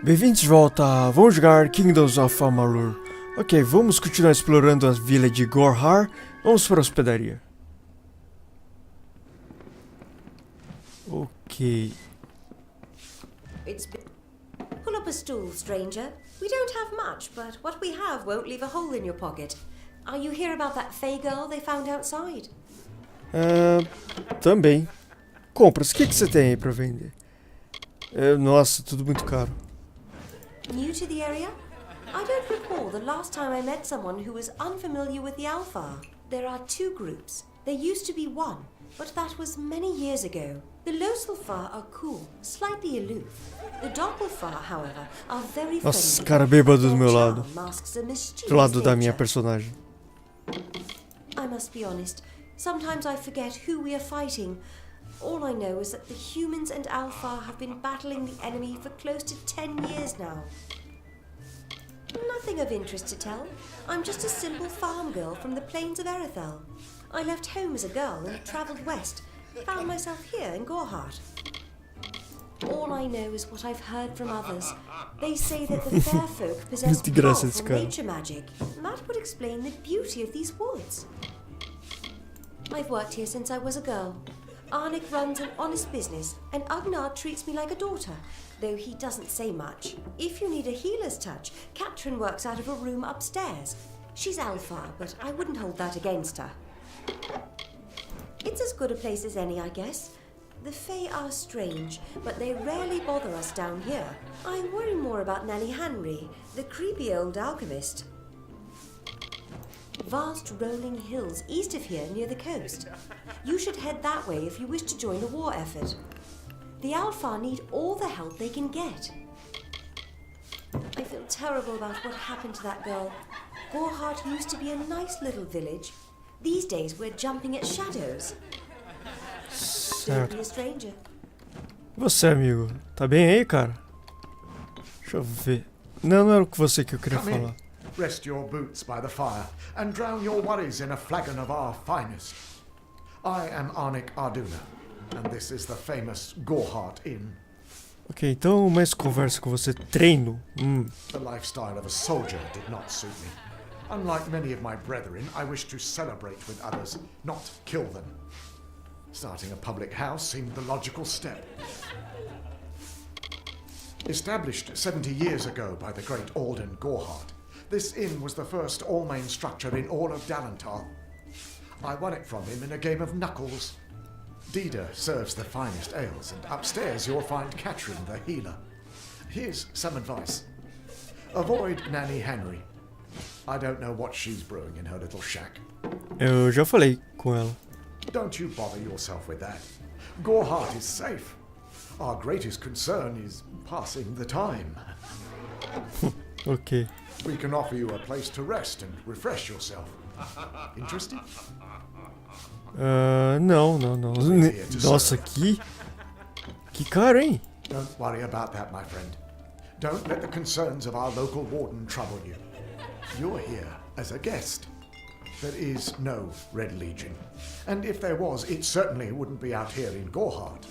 Bem-vindos de volta, vamos jogar Kingdoms of Amalur. Ok, vamos continuar explorando a vila de Gorhart. Vamos para a hospedaria. Ok. Pull up a stool, stranger. We don't have much, but what we have won't leave a hole in your pocket. Are you here about that Fey girl they found outside? Também. Compras, o que você tem aí pra vender? Nossa, tudo muito caro. New to the area? I don't recall the last time I met someone who was unfamiliar with the Alpha. There are two groups. There used to be one, but that was many years ago. The Loselfar are cool, slightly aloof. The Doppelfar, however, are very friendly. Nossa, cara bêbado do meu lado. Masks a mischievous Do lado da minha nature. personagem. I must be honest. Sometimes I forget who we are fighting. All I know is that the humans and Alpha have been battling the enemy for close to 10 years now. Nothing of interest to tell. I'm just a simple farm girl from the plains of Erethel. I left home as a girl and travelled west. Found myself here in Gorhart. All I know is what I've heard from others. They say that the fair folk possess powerful nature magic. That would explain the beauty of these woods. I've worked here since I was a girl. Argath runs an honest business, and Argath treats me like a daughter, though he doesn't say much. If you need a healer's touch, Katrin works out of a room upstairs. She's Alpha, but I wouldn't hold that against her. It's as good a place as any, I guess. The Fae are strange, but they rarely bother us down here. I worry more about Nanny Henry, the creepy old alchemist. Vast rolling hills east of here near the coast. You should head that way if you wish to join the war effort. The Alpha need all the help they can get. I feel terrible about what happened to that girl. Gorhart used to be a nice little village. These days we're jumping at shadows. Don't be a stranger. Você, amigo, tá bem aí, cara? Deixa eu ver. Não era com você que eu queria falar. Rest your boots by the fire and drown your worries in a flagon of our finest. I am Arnik Arduna, and this is the famous Gorhart Inn. Ok, então mais conversa com você. Treino. The lifestyle of a soldier did not suit me. Unlike many of my brethren, I wish to celebrate with others, not kill them. Starting a public house seemed the logical step. Established 70 years ago by the great Alden Gorhart, this inn was the first all-main structure in all of Dalental. I won it from him in a game of knuckles. Dida serves the finest ales, and upstairs you'll find Katrin the healer. Here's some advice. Avoid Nanny Henry. I don't know what she's brewing in her little shack. Eu já falei com ela. Don't you bother yourself with that. Gorhart is safe. Our greatest concern is passing the time. Ok. We can offer you a place to rest and refresh yourself. Interested? Não. Nossa, que caro, hein? Don't worry about that, my friend. Don't let the concerns of our local warden trouble you. You're here as a guest. There is no Red Legion. And if there was, it certainly wouldn't be out here in Gorhart.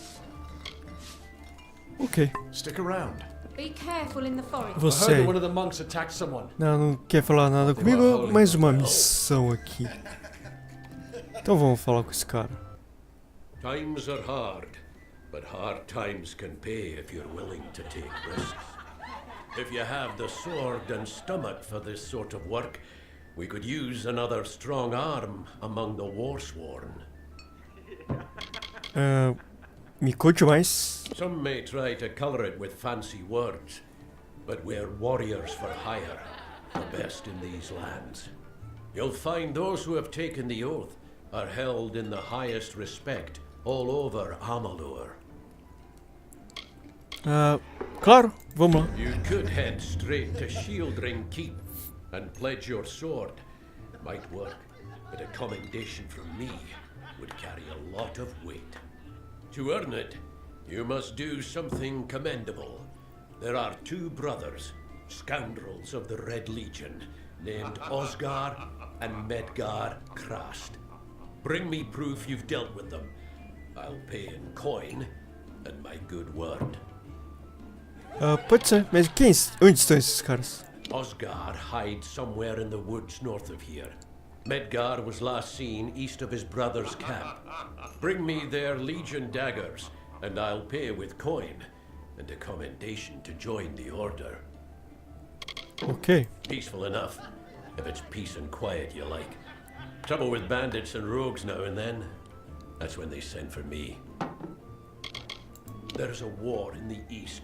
Ok. Stick around. Be careful in the forest. Você. One of the monks attacked someone. Não quer falar nada comigo? Mais uma missão aqui. Então vamos falar com esse cara. Times are hard, but hard times can pay if you're willing to take risks. If you have the sword and stomach for this sort of work, we could use another strong arm among the warsworn. Me conte mais. Some may try to color it with fancy words, but we're warriors for hire, the best in these lands. You'll find those who have taken the oath are held in the highest respect all over Amalur. Claro, vamos lá. You could head straight to Shieldring Keep and pledge your sword. Might work, but a commendation from me would carry a lot of weight. To earn it, you must do something commendable. There are two brothers, scoundrels of the Red Legion, named Osgar and Medgar Krast. Bring me proof you've dealt with them. I'll pay in coin and my good word. Pode ser, mas onde estão esses caras? Osgar hides somewhere in the woods north of here. Medgar was last seen east of his brother's camp. Bring me their legion daggers, and I'll pay with coin and a commendation to join the order. Ok. Peaceful enough, if it's peace and quiet you like. Trouble with bandits and rogues now and then. That's when they send for me. There's a war in the east,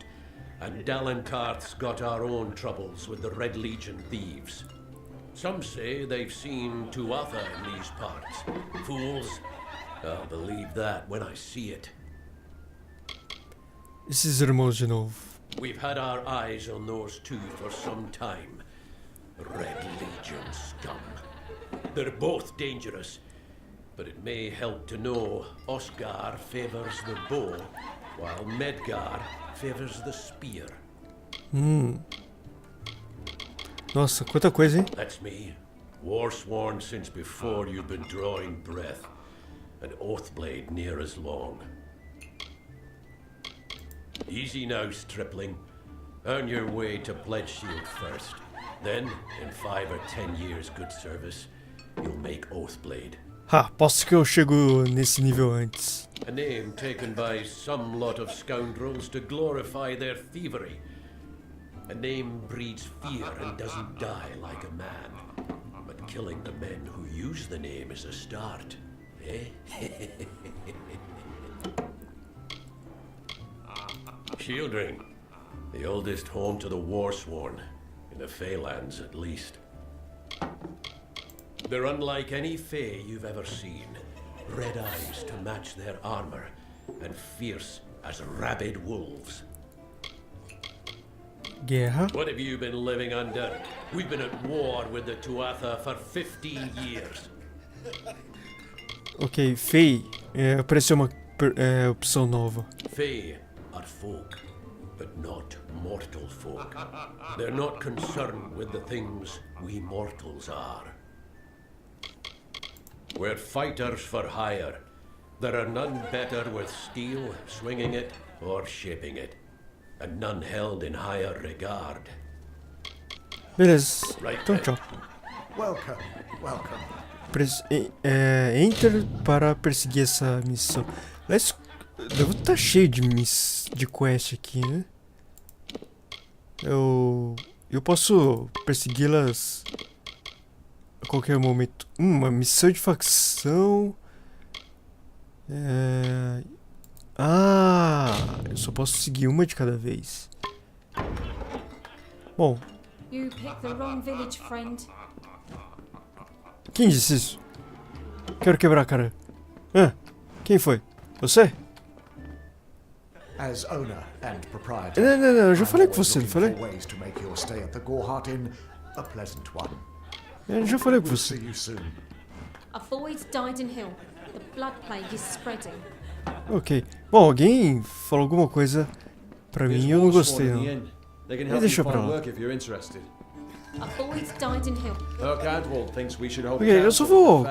and Dalentarth's got our own troubles with the Red Legion thieves. Some say they've seen Tuatha in these parts. Fools. I'll believe that when I see it. Esses irmãos de novo. We've had our eyes on those two for some time. Red Legion scum. They're both dangerous, but it may help to know Osgar favors the bow, while Medgar favors the spear. Nossa, quanta coisa, hein? That's me. War-sworn since before you'd been drawing breath. An Oathblade near as long. Easy now, stripling. Earn your way to Pledge Shield first. Then, in 5 or 10 years good service, you'll make Oathblade. Ah, posso que eu chego nesse nível antes. A name taken by some lot of scoundrels to glorify their thievery. A name breeds fear and doesn't die like a man. But killing the men who use the name is a start, eh? Shieldring, the oldest home to the Warsworn, in the Feylands at least. They're unlike any Fey you've ever seen. Red eyes to match their armor, and fierce as rabid wolves. Guerra. What have you been living under? We've been at war with the Tuatha for 15 years. Ok, Fey. Apareceu uma opção nova. Fey are folk, but not mortal folk. They're not concerned with the things we mortals are. We're fighters for hire. There are none better with steel, swinging it, or shaping it. And none held in higher regard. Beleza. Right Então, then. tchau. Welcome, welcome. Enter para perseguir essa missão. Aliás, devo estar cheio de quest aqui, né? Eu posso persegui-las a qualquer momento. Uma missão de facção. Eu só posso seguir uma de cada vez. Bom, You picked the wrong village, friend. quem disse isso? Quero quebrar a cara. Quem foi? Você? As owner and proprietor, Não, eu já I'm falei com always você, não looking falei? for ways to make your stay at the Gorhart Inn a pleasant one. Eu já falei com We'll você. see you soon. A void died in hill. The blood plague is spreading. Ok. Bom, alguém falou alguma coisa pra mim e eu não gostei, não. Deixa pra lá. A void died in hill. Ok, eu só vou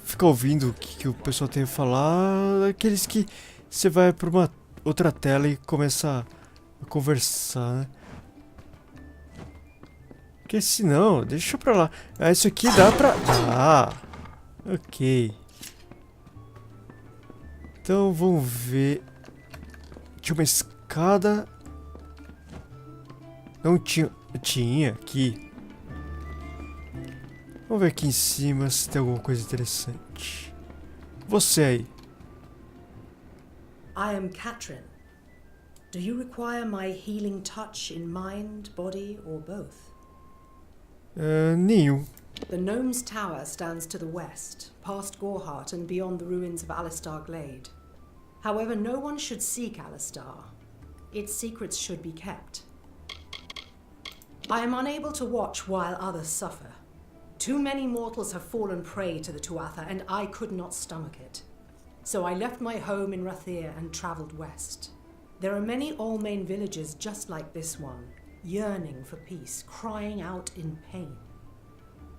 ficar ouvindo o que o pessoal tem a falar. Aqueles que você vai pra uma outra tela e começa a conversar, né? Porque senão, deixa pra lá. Isso aqui dá pra... ok. Então vamos ver. Tinha uma escada. Não tinha. Tinha aqui. Vamos ver aqui em cima se tem alguma coisa interessante. Você aí. I am Katrin. Do you require my healing touch in mind, body, or both? Nenhum. The Gnome's Tower stands to the west, past Gorhart and beyond the ruins of Alistar Glade. However, no one should seek Alistar. Its secrets should be kept. I am unable to watch while others suffer. Too many mortals have fallen prey to the Tuatha, and I could not stomach it. So I left my home in Rathir and travelled west. There are many Allmain villages just like this one, yearning for peace, crying out in pain.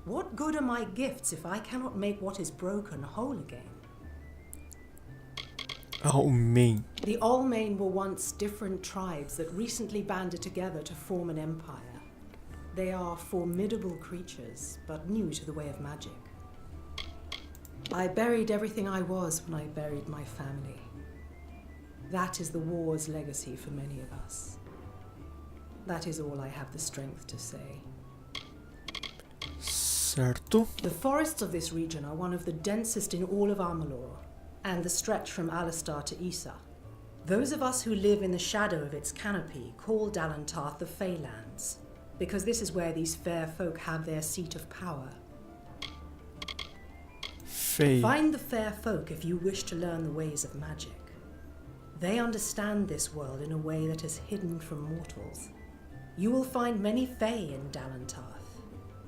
What good are my gifts if I cannot make what is broken whole again? Almain. The Almain were once different tribes that recently banded together to form an empire. They are formidable creatures, but new to the way of magic. I buried everything I was when I buried my family. That is the war's legacy for many of us. That is all I have the strength to say. Certo. The forests of this region are one of the densest in all of Amalur, and the stretch from Alistar to Isa. Those of us who live in the shadow of its canopy call Dalantarth the Feylands, because this is where these fair folk have their seat of power. Fey. Find the fair folk if you wish to learn the ways of magic. They understand this world in a way that is hidden from mortals. You will find many Fey in Dalantarth,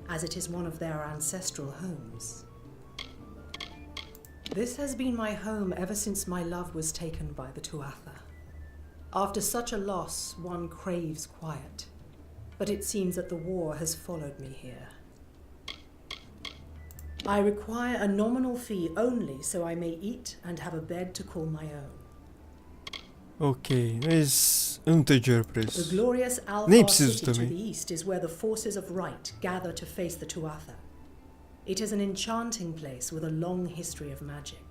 as it is one of their ancestral homes. This has been my home ever since my love was taken by the Tuatha. After such a loss, one craves quiet, but it seems that the war has followed me here. I require a nominal fee only so I may eat and have a bed to call my own. Ok, mas eu não tenho dinheiro pra The isso. glorious Nem Alpha preciso City to também. the east is where the forces of right gather to face the Tuatha. It is an enchanting place with a long history of magic.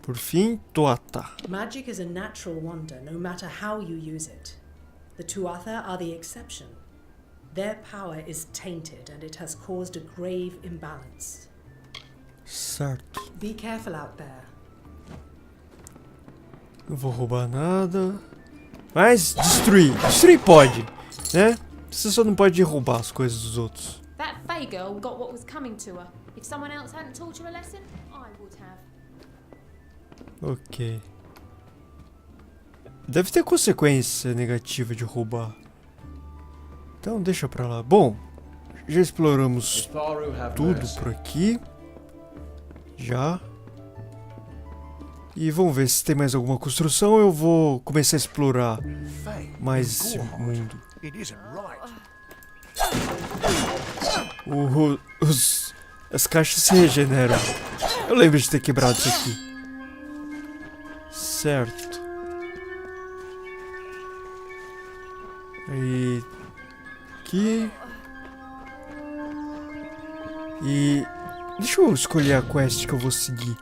Por fim, Nota. Magic is a natural wonder, no matter how you use it. The Tuatha are the exception. Their power is tainted, and it has caused a grave imbalance. Certo. Be careful out there. Não vou roubar nada. Mas destruir. Destruir pode, né? Você só não pode roubar as coisas dos outros. That Fey girl got what was coming to her. If someone else hadn't taught her a lesson, I would have. Ok. Deve ter consequência negativa de roubar. Então deixa pra lá. Bom, já exploramos tudo por aqui. Já. E vamos ver se tem mais alguma construção. Eu vou começar a explorar mais esse mundo. As caixas se regeneram. Eu lembro de ter quebrado isso aqui. Certo. Aí. Aqui. E. Deixa eu escolher a quest que eu vou seguir.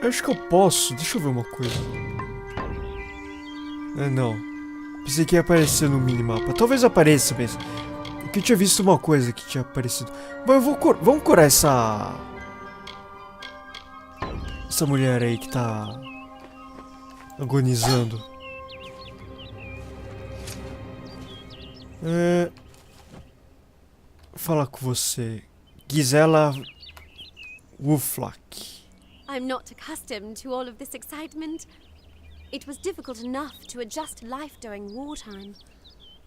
Acho que eu posso. Deixa eu ver uma coisa. Não. Pensei que ia aparecer no minimapa. Talvez apareça mesmo. Porque eu tinha visto uma coisa que tinha aparecido. Bom, eu vou vamos curar essa mulher aí que tá agonizando. Falar com você. Gisela Wuflak. I'm not accustomed to all of this excitement. It was difficult enough to adjust to life during wartime.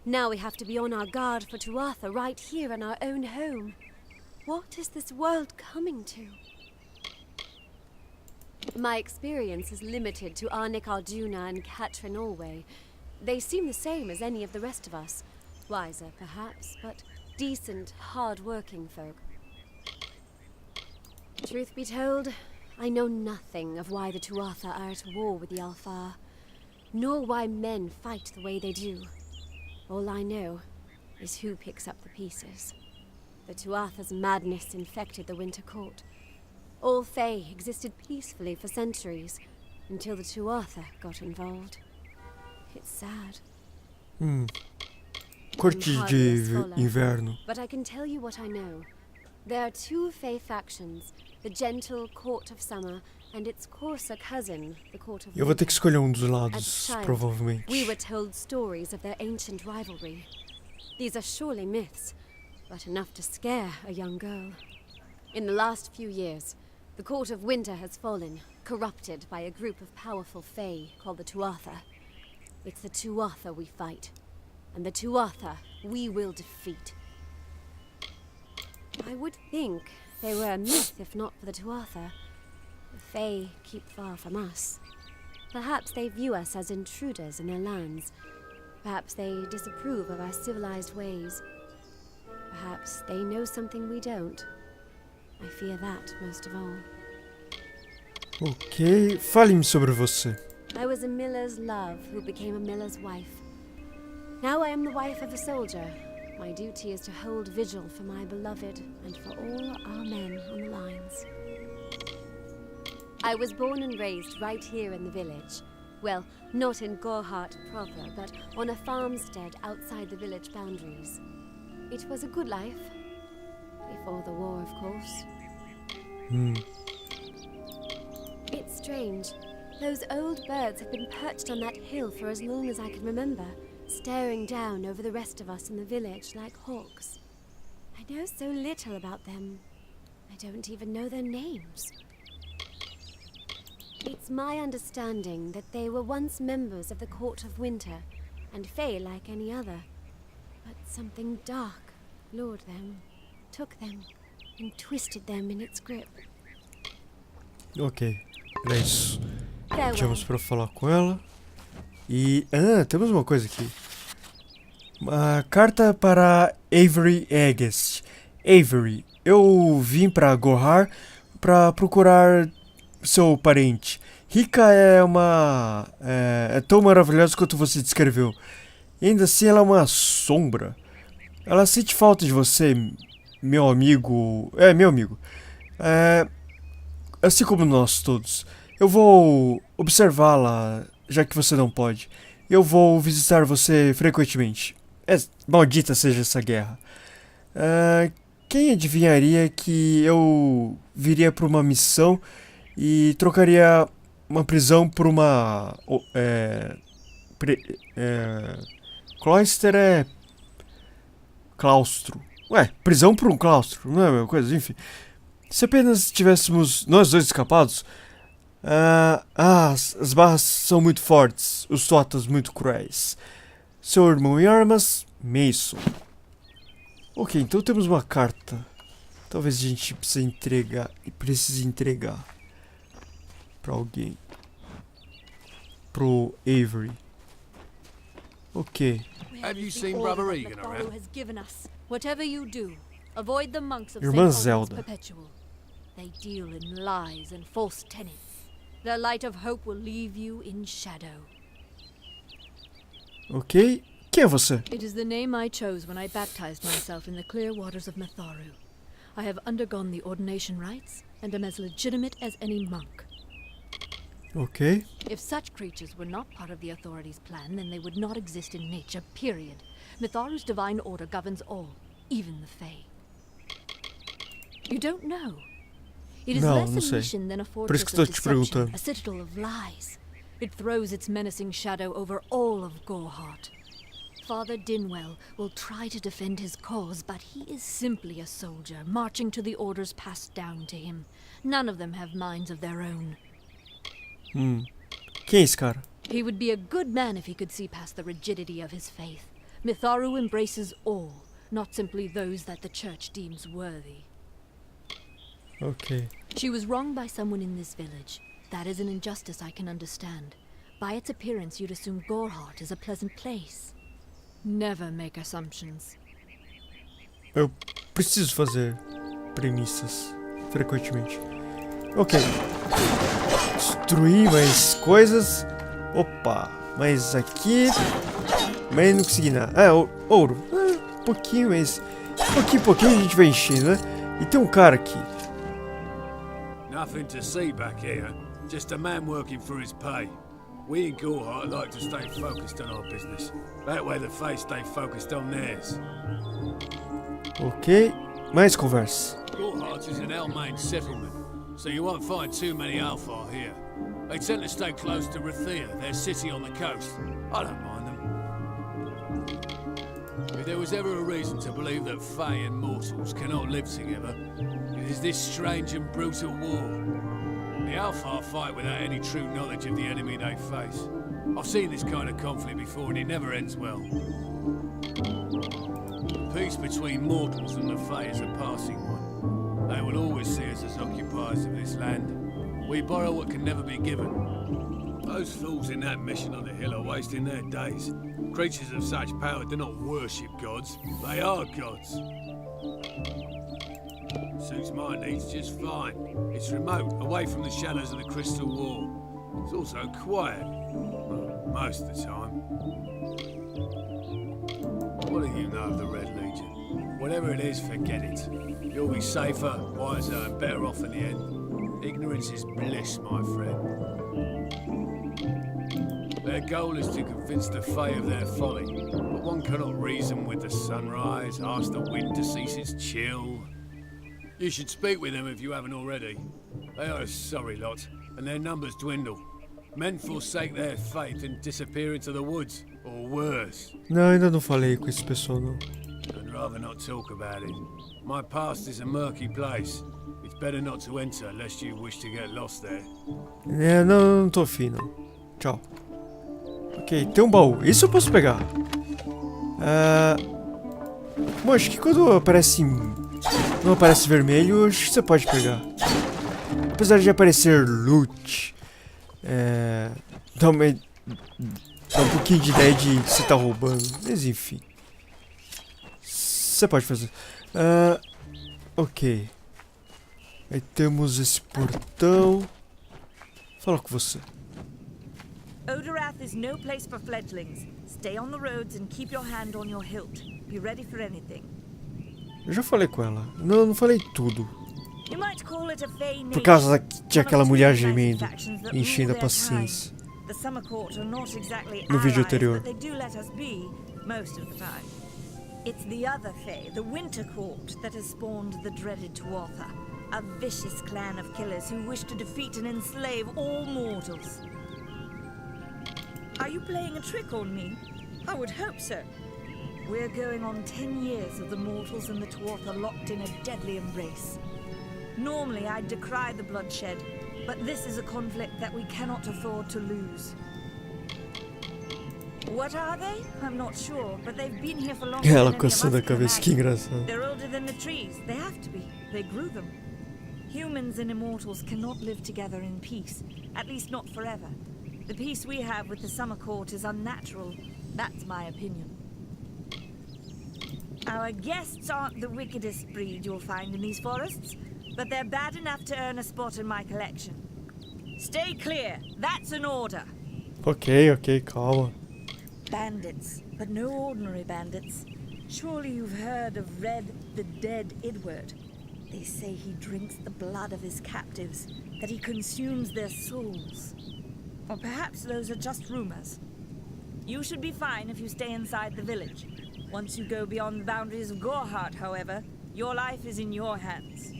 Now we have to be on our guard for Tuatha right here in our own home. What is this world coming to? My experience is limited to Arnik Arjuna and Katrin Allway. They seem the same as any of the rest of us. Wiser, perhaps, but decent, hard-working folk. Truth be told, I know nothing of why the Tuatha are at war with the Alfar, nor why men fight the way they do. All I know is who picks up the pieces. The Tuatha's madness infected the Winter Court. All Fae existed peacefully for centuries, until the Tuatha got involved. It's sad. Corte de inverno. But I can tell you what I know. There are two Fae factions, the gentle Court of Summer and its coarser cousin, the Court of Eu vou ter que escolher um dos As lados, child, provavelmente. we were told stories of their ancient rivalry. These are surely myths, but enough to scare a young girl. In the last few years, the Court of Winter has fallen, corrupted by a group of powerful Fae called the Tuatha. It's the Tuatha we fight, and the Tuatha we will defeat. I would think they were a myth if not for the Tuatha. The Fae keep far from us. Perhaps they view us as intruders in their lands. Perhaps they disapprove of our civilized ways. Perhaps they know something we don't. I fear that most of all. Ok, fale-me sobre você. I was a miller's love who became a miller's wife. Now I am the wife of a soldier. My duty is to hold vigil for my beloved and for all our men on the lines. I was born and raised right here in the village. Well, not in Gorhart proper, but on a farmstead outside the village boundaries. It was a good life. Before the war, of course. It's strange. Those old birds have been perched on that hill for as long as I can remember, staring down over the rest of us in the village like hawks. I know so little about them. I don't even know their names. It's my understanding that they were once members of the Court of Winter, and Fae like any other. But something dark lured them, took them, and twisted them in its grip. Ok, era isso. Farewell. Tínhamos pra falar com ela. E... temos uma coisa aqui. Uma carta para Avery Argath. Avery, eu vim pra Gorhart pra procurar seu parente. Rica é é tão maravilhosa quanto você descreveu. E ainda assim ela é uma sombra. Ela sente falta de você, meu amigo. Meu amigo. Assim como nós todos. Eu vou observá-la, já que você não pode. Eu vou visitar você frequentemente. Maldita seja essa guerra. Quem adivinharia que eu viria para uma missão e trocaria uma prisão por uma... Cloister é... claustro. Prisão por um claustro, não é a mesma coisa? Enfim. Se apenas tivéssemos nós dois escapados... as barras são muito fortes, os totas muito cruéis. Seu irmão em armas, Mais. Ok, então temos uma carta. Talvez a gente precise entregar pra alguém. Pro Avery. Ok. Have you seen Brother Egan around? Has given us. Whatever you do, avoid the monks of Irmã St. Zelda. Perpetual. They deal in lies and false tenets. Their light of hope will leave you in shadow. Ok. Quem é você? It is the name I chose when I baptized myself in the clear waters of Matharu. I have undergone the ordination rites and am as legitimate as any monk. Ok. If such creatures were not part of the authorities' plan, then they would not exist in nature, period. Matharu's divine order governs all, even the Fae. You don't know? It is Não, less não a sei. mission than a Por isso fortress que of estou te deception, perguntando. a citadel of lies. It throws its menacing shadow over all of Gorhart. Father Dinwell will try to defend his cause, but he is simply a soldier, marching to the orders passed down to him. None of them have minds of their own. Quem é esse cara? He would be a good man if he could see past the rigidity of his faith. Matharu embraces all, not simply those that the church deems worthy. Ok. She was wronged by someone in this village. That is an injustice I can understand. By its appearance, you'd assume Gorhart is a pleasant place. Never make assumptions. Eu preciso fazer premissas frequentemente. Ok. Destruir mais coisas. Opa. Mas aqui... Mas não consegui nada. Ouro. Pouquinho, mas... Pouquinho a gente vai enchendo, né? E tem um cara aqui. Nothing to see back here. Just a man working for his pay. We in Gorhart like to stay focused on our business. That way the Fae stay focused on theirs. Ok. Mais conversa. Gorhart is an Elmain settlement, so you won't find too many Alfar here. They tend to stay close to Rathea, their city on the coast. I don't mind them. If there was ever a reason to believe that Fae and mortals cannot live together, it is this strange and brutal war. The Alfar fight without any true knowledge of the enemy they face. I've seen this kind of conflict before and it never ends well. The peace between mortals and the Fae is a passing one. They will always see us as occupiers of this land. We borrow what can never be given. Those fools in that mission on the hill are wasting their days. Creatures of such power do not worship gods. They are gods. Suits my needs just fine. It's remote, away from the shadows of the Crystal Wall. It's also quiet. Well, most of the time. What do you know of the Red Legion? Whatever it is, forget it. You'll be safer, wiser, and better off in the end. Ignorance is bliss, my friend. Their goal is to convince the Fae of their folly, but one cannot reason with the sunrise, ask the wind to cease its chill. You should speak with them if you haven't already. They are a sorry lot, and their numbers dwindle. Men forsake their faith and disappear into the woods, or worse. Não, ainda não falei com esse pessoal, não. I'd rather not talk about it. My past is a murky place. It's better not to enter, lest you wish to get lost there. É, não tô afim, não. Tchau. Ok, tem um baú. Isso eu posso pegar. Bom, acho que quando aparece não aparece vermelho, acho que você pode pegar. Apesar de aparecer loot, dá um pouquinho de ideia de que você tá roubando. Mas enfim. Você pode fazer. Ok. Aí temos esse portão. Fala com você. Odorath is no place for fledglings. Stay on the roads and keep your hand on your hilt. Be ready for anything. Eu já falei com ela. Não falei tudo. You might call it a Fae Por causa nation, de aquela one of mulher two gemendo factions that e enchendo a rule their paciência. time. The Summer Court are not exactly No vídeo allies, anterior. but they do let us be most of the time. It's the other Fae, the Winter Court, that has spawned the dreaded Tuatha, a vicious clan of killers who wish to defeat and enslave all mortals. Are you playing a trick on me? I would hope so. We're going on 10 years of the mortals and the Tuatha locked in a deadly embrace. Normally I'd decry the bloodshed, but this is a conflict that we cannot afford to lose. What are they? I'm not sure, but they've been here for longer than Ela any of us coçando a can cabeça, que imagine. engraçado. They're older than the trees. They have to be. They grew them. Humans and immortals cannot live together in peace, at least not forever. The peace we have with the Summer Court is unnatural. That's my opinion. Our guests aren't the wickedest breed you'll find in these forests, but they're bad enough to earn a spot in my collection. Stay clear. That's an order. Ok, calma. Bandits, but no ordinary bandits. Surely you've heard of Red the Dead Idward. They say he drinks the blood of his captives, that he consumes their souls. Or perhaps those are just rumors. You should be fine if you stay inside the village. Once you go beyond the boundaries of Gorhart, however, your life is in your hands.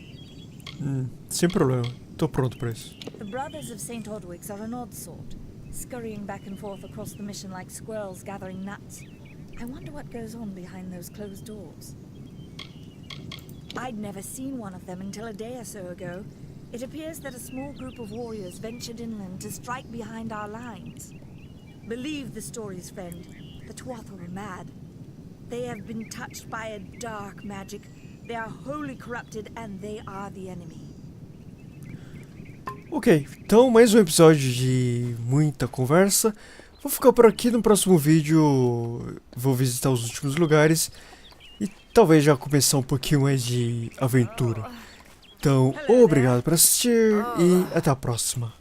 Sem problema. Tô pronto pra isso. The Brothers of St. Odwig's are an odd sort, scurrying back and forth across the mission like squirrels gathering nuts. I wonder what goes on behind those closed doors. I'd never seen one of them until a day or so ago. It appears that a small group of warriors ventured inland to strike behind our lines. Believe the stories, friend. The Tuatha were mad. They have been touched by a dark magic. They are wholly corrupted and they are the enemy. Ok, então mais um episódio de muita conversa. Vou ficar por aqui. No próximo vídeo vou visitar os últimos lugares e talvez já começar um pouquinho mais de aventura. Então, obrigado por assistir e até a próxima.